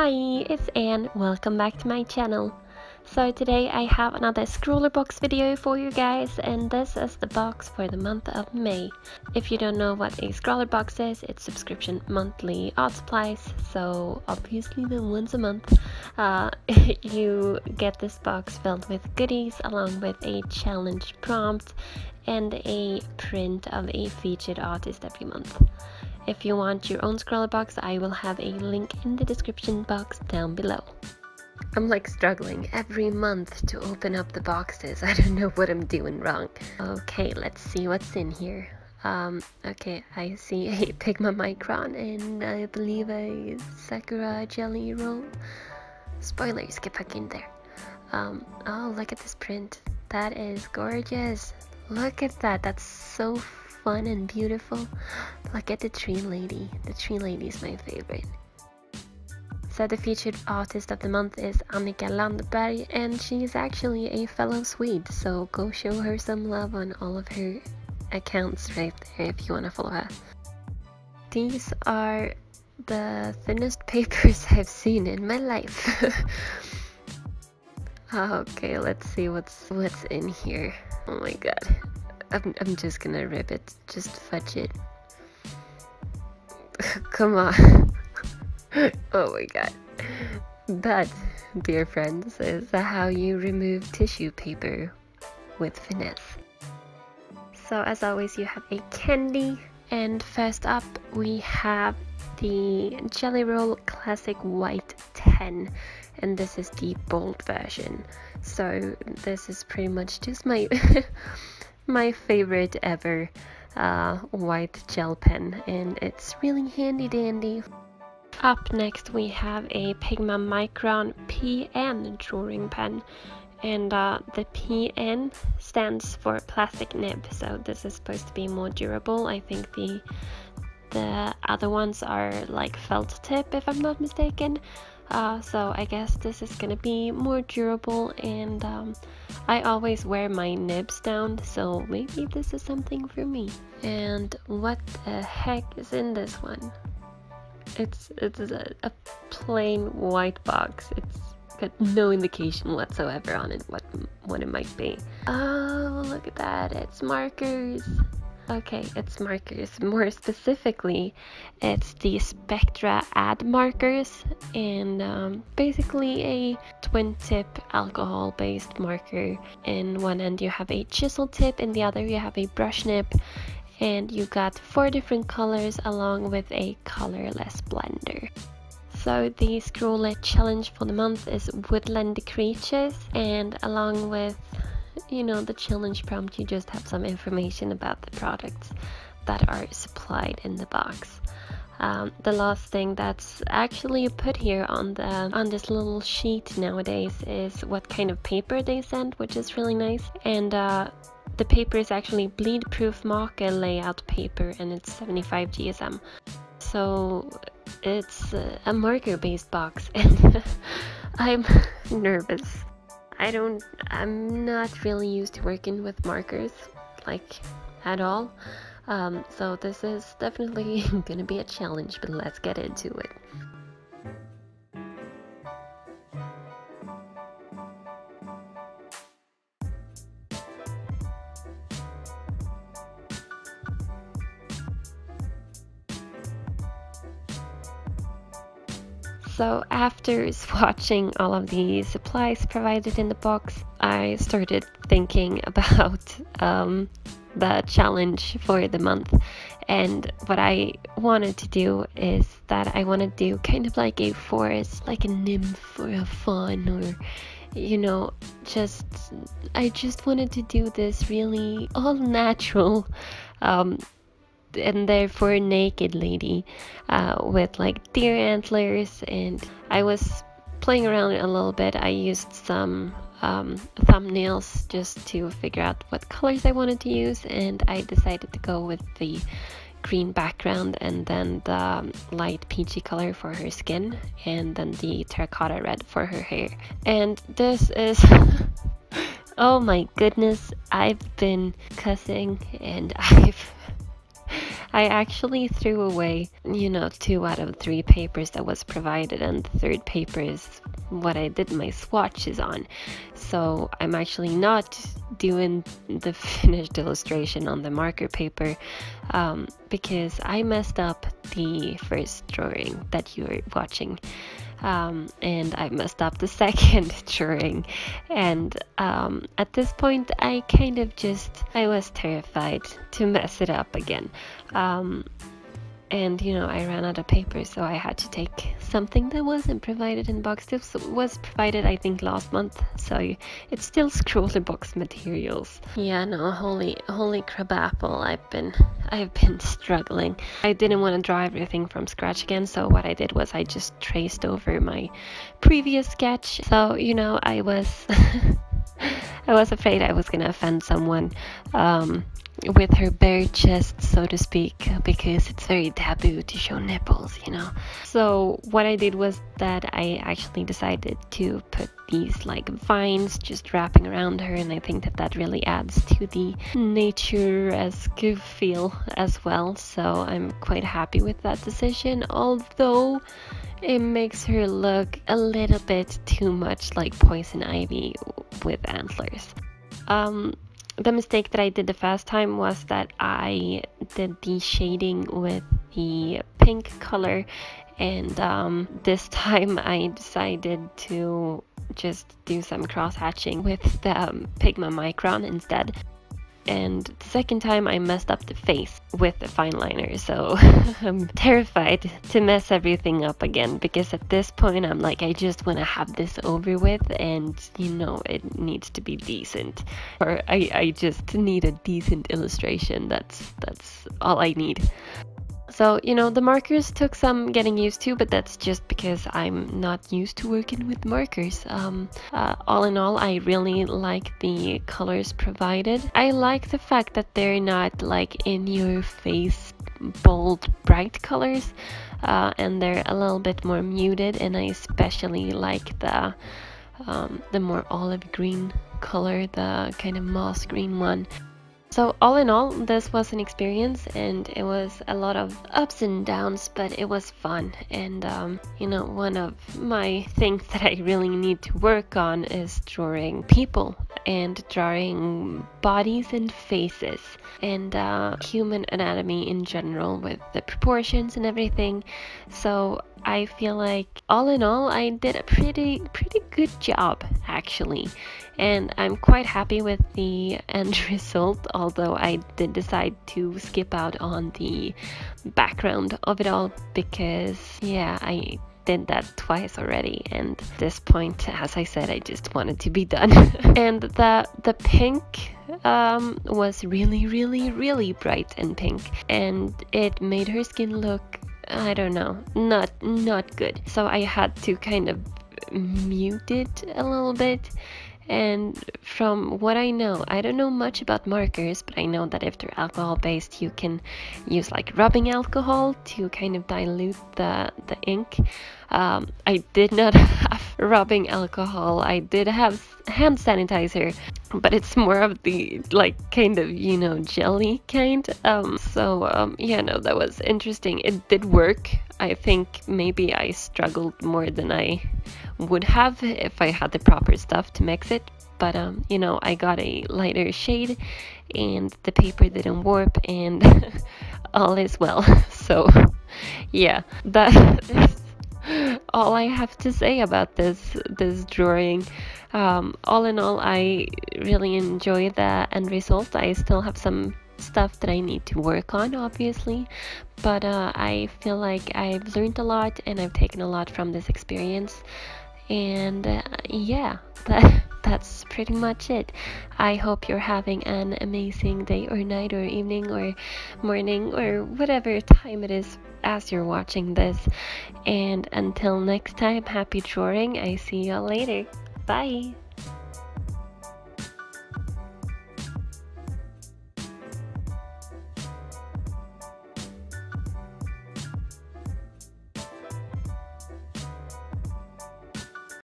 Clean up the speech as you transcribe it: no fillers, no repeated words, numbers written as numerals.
Hi, it's Anne. Welcome back to my channel. So today I have another Scrawlrbox video for you guys, and this is the box for the month of May. If you don't know what a Scrawlrbox is, it's subscription monthly art supplies, so obviously then once a month you get this box filled with goodies along with a challenge prompt and a print of a featured artist every month. If you want your own Scrawlrbox, I will have a link in the description box down below. I'm like struggling every month to open up the boxes. I don't know what I'm doing wrong. Okay, let's see what's in here. Okay, I see a Pigma Micron and I believe a Sakura jelly roll. Spoilers, get back in there. Oh, look at this print. That is gorgeous. Look at that. That's so fun and beautiful. Look at the tree lady. The tree lady is my favorite. So the featured artist of the month is Annika Landberg, and she is actually a fellow Swede, so go show her some love on all of her accounts right there if you want to follow her. These are the thinnest papers I've seen in my life. Okay, let's see what's in here. Oh my god. I'm just gonna rip it. Just fudge it. Come on. Oh my god. That, dear friends, is how you remove tissue paper with finesse. So as always, you have a candy, and first up we have the Jelly Roll Classic White 10, and this is the bold version. So this is pretty much just my my favorite ever white gel pen, and it's really handy dandy. Up next we have a Pigma Micron PN drawing pen, and the PN stands for plastic nib, so this is supposed to be more durable. I think the other ones are like felt tip if I'm not mistaken. So I guess this is gonna be more durable, and I always wear my nibs down, so maybe this is something for me. And what the heck is in this one? It's a plain white box. It's got no indication whatsoever on it what it might be. Oh, look at that, it's markers. Okay, it's markers. More specifically, it's the Spectra Ad markers, and basically a twin tip alcohol based marker. In one end you have a chisel tip, in the other you have a brush nib, and you got 4 different colors along with a colorless blender. So the ScrawlrChallenge for the month is Woodland Creatures, and along with, you know, the challenge prompt, you just have some information about the products that are supplied in the box. The last thing that's actually put here on this little sheet nowadays is what kind of paper they send, which is really nice. And the paper is actually bleed proof marker layout paper, and it's 75 GSM. So it's a marker based box, and I'm nervous. I'm not really used to working with markers, like, at all. So this is definitely gonna be a challenge, but let's get into it. So after swatching all of the supplies provided in the box, I started thinking about the challenge for the month. And what I wanted to do is that I want to do kind of like a forest, like a nymph or a fawn, or, you know, I just wanted to do this really all natural and therefore naked lady with like deer antlers. And I was playing around a little bit. I used some thumbnails just to figure out what colors I wanted to use, and I decided to go with the green background and then the light peachy color for her skin, and then the terracotta red for her hair. And this is oh my goodness, I've been cussing, and I actually threw away, 2 out of 3 papers that was provided, and the third paper is what I did my swatches on. So I'm actually not doing the finished illustration on the marker paper because I messed up the first drawing that you're watching. And I messed up the second drawing, and at this point I was terrified to mess it up again, and I ran out of paper, so I had to take something that wasn't provided in box. This was provided I think last month, so it's still Scrawlrbox materials. Yeah, no, holy crabapple, I've been struggling. I didn't want to draw everything from scratch again, so what I did was I just traced over my previous sketch. So I was I was afraid I was gonna offend someone with her bare chest, so to speak, because it's very taboo to show nipples, So what I did was that I actually decided to put these like vines just wrapping around her, and I think that really adds to the nature-esque feel as well. So I'm quite happy with that decision, although it makes her look a little bit too much like poison ivy with antlers. The mistake that I did the first time was that I did the shading with the pink color, and this time I decided to just do some cross hatching with the Pigma Micron instead. And the second time I messed up the face with the fine liner, so I'm terrified to mess everything up again, because at this point I'm like, I just want to have this over with, and it needs to be decent, or I just need a decent illustration. That's all I need. So, the markers took some getting used to, but that's just because I'm not used to working with markers. All in all, I really like the colors provided. I like the fact that they're not like in your face, bold, bright colors, and they're a little bit more muted, and I especially like the more olive green color, the kind of moss green one. So all in all, this was an experience, and it was a lot of ups and downs, but it was fun. And one of my things that I really need to work on is drawing people and drawing bodies and faces and human anatomy in general, with the proportions and everything. So I feel like all in all I did a pretty good job actually, and I'm quite happy with the end result, although I did decide to skip out on the background of it all because I did that twice already, and at this point, as I said, I just wanted to be done. And the pink was really bright and pink, and it made her skin look, I don't know, not good. So I had to kind of mute it a little bit. And from what I know, I don't know much about markers, but I know that if they're alcohol based, you can use like rubbing alcohol to kind of dilute the ink. I did not have rubbing alcohol. I did have hand sanitizer, but it's more of the like kind of jelly kind. That was interesting. It did work. I think maybe I struggled more than I would have if I had the proper stuff to mix it, but I got a lighter shade and the paper didn't warp, and all is well. So yeah, that is all I have to say about this drawing. All in all, I really enjoy the end result. I still have some stuff that I need to work on, obviously, but I feel like I've learned a lot and I've taken a lot from this experience. And that's pretty much it. I hope you're having an amazing day or night or evening or morning or whatever time it is as you're watching this. And until next time, happy drawing. I see y'all later. Bye.